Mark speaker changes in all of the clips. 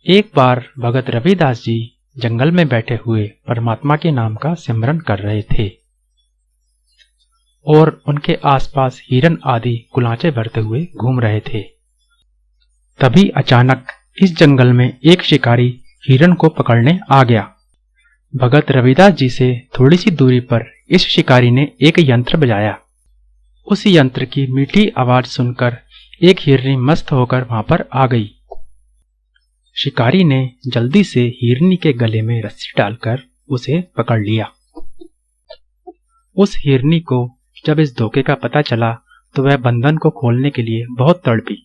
Speaker 1: एक बार भगत रविदास जी जंगल में बैठे हुए परमात्मा के नाम का सिमरन कर रहे थे और उनके आसपास हिरन आदि कुलांचे भरते हुए घूम रहे थे। तभी अचानक इस जंगल में एक शिकारी हिरन को पकड़ने आ गया। भगत रविदास जी से थोड़ी सी दूरी पर इस शिकारी ने एक यंत्र बजाया। उस यंत्र की मीठी आवाज सुनकर एक हिरनी मस्त होकर वहां पर आ गई। शिकारी ने जल्दी से हिरनी के गले में रस्सी डालकर उसे पकड़ लिया। उस हिरनी को जब इस धोखे का पता चला तो वह बंधन को खोलने के लिए बहुत तड़पी,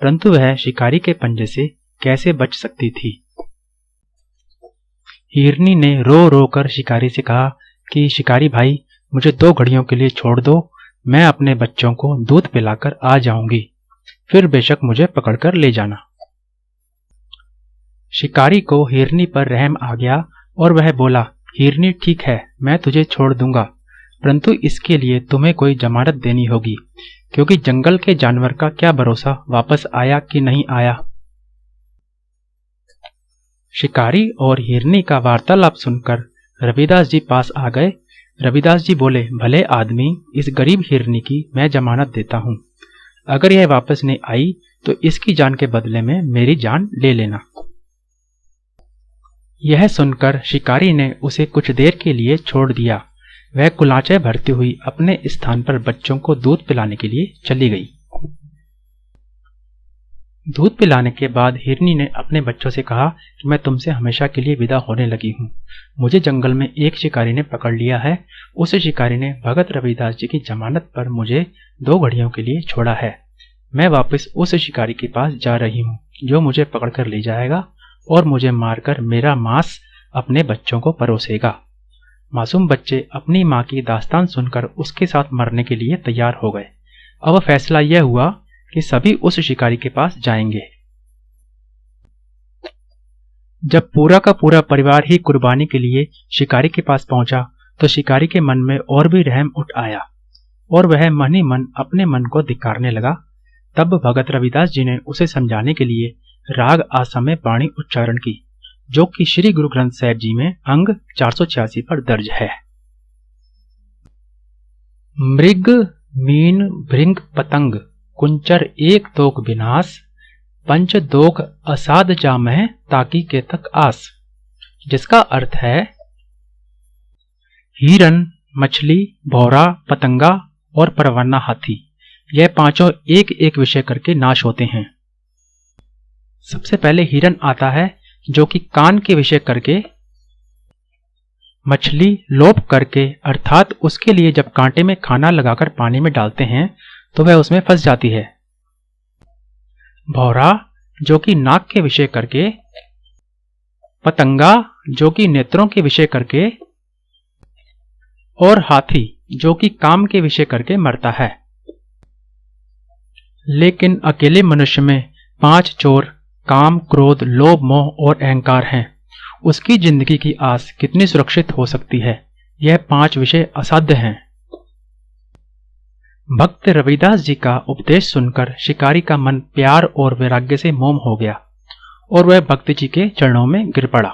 Speaker 1: परंतु वह शिकारी के पंजे से कैसे बच सकती थी। हिरनी ने रो रो कर शिकारी से कहा कि शिकारी भाई, मुझे 2 घड़ियों के लिए छोड़ दो, मैं अपने बच्चों को दूध पिलाकर आ जाऊंगी, फिर बेशक मुझे पकड़कर ले जाना। शिकारी को हिरनी पर रहम आ गया और वह बोला, हिरनी ठीक है, मैं तुझे छोड़ दूंगा, परंतु इसके लिए तुम्हें कोई जमानत देनी होगी, क्योंकि जंगल के जानवर का क्या भरोसा वापस आया कि नहीं आया। शिकारी और हिरनी का वार्तालाप सुनकर रविदास जी पास आ गए। रविदास जी बोले, भले आदमी, इस गरीब हिरनी की मैं जमानत देता हूं, अगर यह वापस नहीं आई तो इसकी जान के बदले में मेरी जान ले लेना। यह सुनकर शिकारी ने उसे कुछ देर के लिए छोड़ दिया। वह कुलांचे भरती हुई अपने स्थान पर बच्चों को दूध पिलाने के लिए चली गई। दूध पिलाने के बाद हिरनी ने अपने बच्चों से कहा कि मैं तुमसे हमेशा के लिए विदा होने लगी हूँ। मुझे जंगल में एक शिकारी ने पकड़ लिया है। उस शिकारी ने भगत रविदास जी की जमानत पर मुझे 2 घड़ियों के लिए छोड़ा है। मैं वापस उस शिकारी के पास जा रही हूँ जो मुझे पकड़कर ले जाएगा और मुझे मारकर मेरा मांस अपने बच्चों को परोसेगा। मासूम बच्चे अपनी मां की दास्तान सुनकर उसके साथ मरने के लिए तैयार हो गए। अब फैसला यह हुआ कि सभी उस शिकारी के पास जाएंगे। जब पूरा का पूरा परिवार ही कुर्बानी के लिए शिकारी के पास पहुंचा तो शिकारी के मन में और भी रहम उठ आया और वह मन ही मन अपने मन को धिक्कारने लगा। तब भगत रविदास जी ने उसे समझाने के लिए राग आसा में वाणी उच्चारण की, जो कि श्री गुरु ग्रंथ साहिब जी में अंग 486 पर दर्ज है। मृग मीन भृंग पतंग कुंचर एक दोख विनाश, पंच दोख असाध जामह ताकि के तक आस। जिसका अर्थ है हिरन, मछली, भौरा, पतंगा और परवाना हाथी, यह पांचों एक एक विषय करके नाश होते हैं। सबसे पहले हिरन आता है, जो कि कान के विषय करके, मछली लोभ करके, अर्थात उसके लिए जब कांटे में खाना लगाकर पानी में डालते हैं तो वह उसमें फंस जाती है। भौरा, जो कि नाक के विषय करके, पतंगा, जो कि नेत्रों के विषय करके, और हाथी, जो कि काम के विषय करके मरता है। लेकिन अकेले मनुष्य में 5 चोर काम, क्रोध, लोभ, मोह और अहंकार हैं। उसकी जिंदगी की आस कितनी सुरक्षित हो सकती है? यह 5 विषय असाध्य हैं। भक्त रविदास जी का उपदेश सुनकर शिकारी का मन प्यार और वैराग्य से मोम हो गया और वह भक्त जी के चरणों में गिर पड़ा।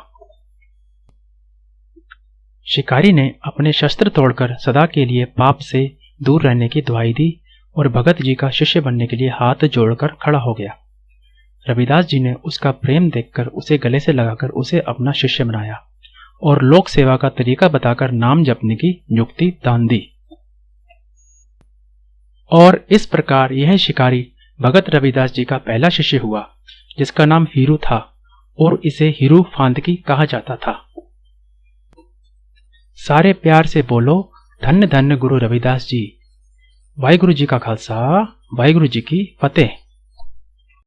Speaker 1: शिकारी ने अपने शस्त्र तोड़कर सदा के लिए पाप से दूर रहने की दुहाई दी और भगत जी का शिष्य बनने के लिए हाथ जोड़कर खड़ा हो गया। रविदास जी ने उसका प्रेम देखकर उसे गले से लगाकर उसे अपना शिष्य बनाया और लोक सेवा का तरीका बताकर नाम जपने की युक्ति दान दी। और इस प्रकार यह शिकारी भगत रविदास जी का पहला शिष्य हुआ, जिसका नाम हीरू था और इसे हीरू फांदकी कहा जाता था। सारे प्यार से बोलो, धन्य धन्य गुरु रविदास जी। वाहिगुरु जी का खालसा, वाहिगुरु जी की फतेह।